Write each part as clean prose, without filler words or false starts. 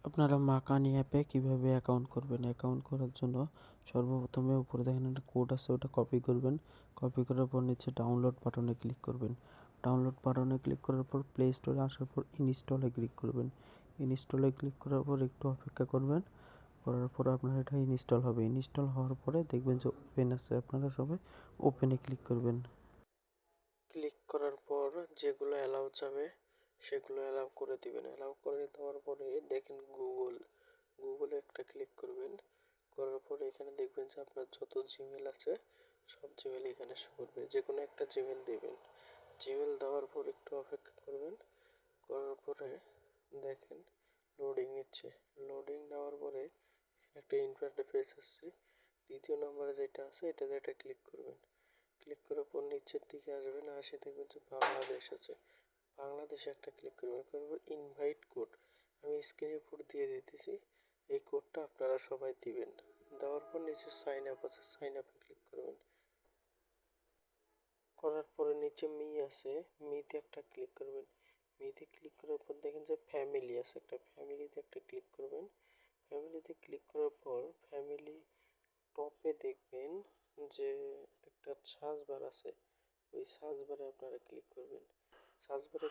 আপনারা মাকানি অ্যাপে কিভাবে অ্যাকাউন্ট করবেন? অ্যাকাউন্ট করার জন্য সর্বপ্রথমে উপরে দেখেন একটা কোড আছে, ওটা কপি করবেন। কপি করার পর নিচে ডাউনলোড বাটনে ক্লিক করবেন। ডাউনলোড বাটনে ক্লিক করার পর প্লে স্টোরে আসার পর ইনস্টলে ক্লিক করবেন। ইনস্টলে ক্লিক করার পর একটু অপেক্ষা করবেন। করার পর আপনার এটা ইনস্টল হবে। ইনস্টল হওয়ার পরে দেখবেন যে ওপেন আছে, আপনারা সবাই ওপেনে ক্লিক করবেন। ক্লিক করার পর যেগুলো অ্যালাউ যাবে সেগুলো অ্যালাউ করে দিবেন। অ্যালাউ করে দেওয়ার পরে দেখেন গুগলে একটা ক্লিক করবেন। করার পরে এখানে দেখবেন যে আপনার যত জিমেল আছে সব জিমেল এখানে শো করবে। যে কোনো একটা জিমেল দেবেন। জিমেল দেওয়ার পর একটু অপেক্ষা করবেন। করার পরে দেখেন লোডিং নিচ্ছে। লোডিং নেওয়ার পরে এখানে একটা ইন্টারফেস আসছে। দ্বিতীয় নম্বরে যেটা আছে এটাতে একটা ক্লিক করবেন। ক্লিক করার পর নিচের দিকে আসবেন, আসে দেখবেন যে বাংলাদেশ আছে। বাংলাদেশে একটা ক্লিক করবেন। করার পর ইনভাইট কোড আমি স্ক্রিনের উপর দিয়ে দিতেছি। এই কোডটা আপনারা সবাই দিবেন। দেওয়ার পর নিচে সাইন আপ আছে, সাইন আপে ক্লিক করবেন। করার পরে নিচে মি আছে, মিতে একটা ক্লিক করবেন। মিতে ক্লিক করার পর দেখেন যে ফ্যামিলি আছে, একটা ফ্যামিলিতে একটা ক্লিক করবেন। ফ্যামিলিতে ক্লিক করার পর ফ্যামিলি টপে দেখবেন যে একটা সার্চ বার আছে, ওই সার্চ বারে আপনারা ক্লিক করবেন। সার্চ বারে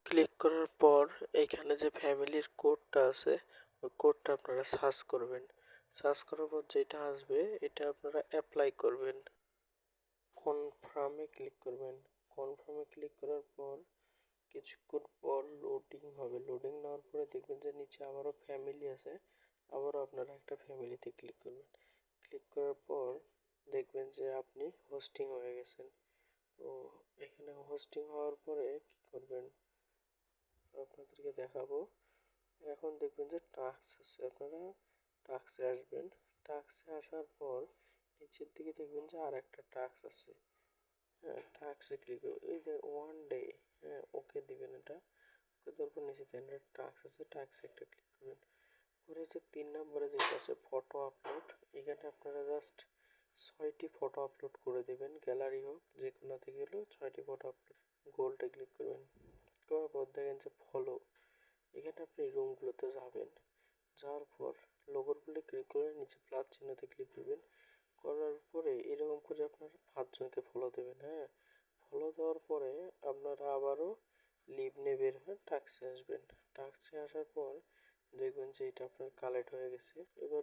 ক্লিক করার পর এইখানে যে ফ্যামিলির কোডটা আছে ওই কোডটা আপনারা সার্চ করবেন। সার্চ করার পর যেটা আসবে এটা আপনারা অ্যাপ্লাই করবেন। কনফার্মে ক্লিক করবেন। কনফার্মে ক্লিক করার পর কিছুক্ষণ পর লোডিং হবে। লোডিং নেওয়ার পরে দেখবেন যে নিচে আবারও ফ্যামিলি আছে, আবারও আপনারা একটা ফ্যামিলিতে ক্লিক করবেন। ক্লিক করার পর দেখবেন যে আপনি হোস্টিং হয়ে গেছেন। তো এখানে হোস্টিং হওয়ার পরে কি করবেন আপনাদেরকে দেখাবো। এখন দেখবেন যে টাস্ক আছে, আপনারা টাস্কে আসবেন। টাস্কে আসার পর নিচের দিকে দেখবেন যে আর একটা টাস্ক আছে। হ্যাঁ, টাস্কে ক্লিক করবেন। এই যে ওয়ান ডে, হ্যাঁ ওকে দিবেন। এটা ওকে দেওয়ার পর নিচে দেখেন টাস্ক আছে, টাস্কে একটা ক্লিক করবেন। করে হচ্ছে 3 নম্বরে যেটা আছে ফটো আপলোড, এখানে আপনারা জাস্ট 6টি ফটো আপলোড করে দেবেন। গ্যালারি হোক যে কোনো থেকে হলেও 6টি ফটো আপলোড। গোলটা ক্লিক করবেন। করার পর দেখেন যে ফলো, এখানে আপনি রুমগুলোতে যাবেন। যাওয়ার পর লোগোর উপরে ক্লিক করে নিচে প্লাস চিহ্নতে ক্লিক করবেন। করার পরে এরকম করে আপনারা 5জনকে ফলো দেবেন। হ্যাঁ, ফলো দেওয়ার পরে আপনারা আবারও লিভ নিয়ে বের হয়ে টাস্কে আসবেন। টাস্কে আসার পর দেখবেন যে এটা আপনার কালেক্ট হয়ে গেছে। এবার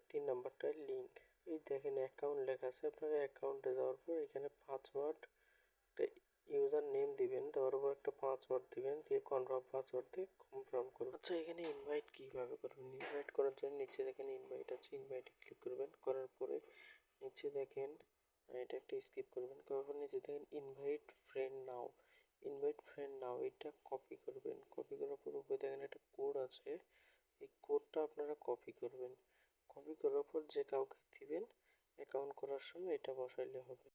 3 নাম্বারটায় লিঙ্ক, এই দেখেন অ্যাকাউন্ট লেখা আছে। আপনারা অ্যাকাউন্টে যাওয়ার পর এখানে পাসওয়ার্ড একটা ইউজার নেম দিবেন, দেওয়ার পর একটা পাসওয়ার্ড দিবেন, দিয়ে কনফার্ম পাসওয়ার্ড দিয়ে কনফার্ম করুন। আচ্ছা, এখানে ইনভাইট কিভাবে করবেন? ইনভাইট করার জন্য নিচে দেখেন ইনভাইট আছে, ইনভাইটে ক্লিক করবেন। করার পরে নিচে দেখেন এটা একটা স্কিপ করবেন। করার পর নিচে দেখেন ইনভাইট ফ্রেন্ড নাও, ইনভাইট ফ্রেন্ড নাও এটা কপি করবেন। কপি করার পর উপরে দেখেন একটা কোড আছে, এই কোডটা আপনারা কপি করবেন। কপি করার পর যে কাউকে দিবেন, অ্যাকাউন্ট করার সময় এটা বসাইলে হবে।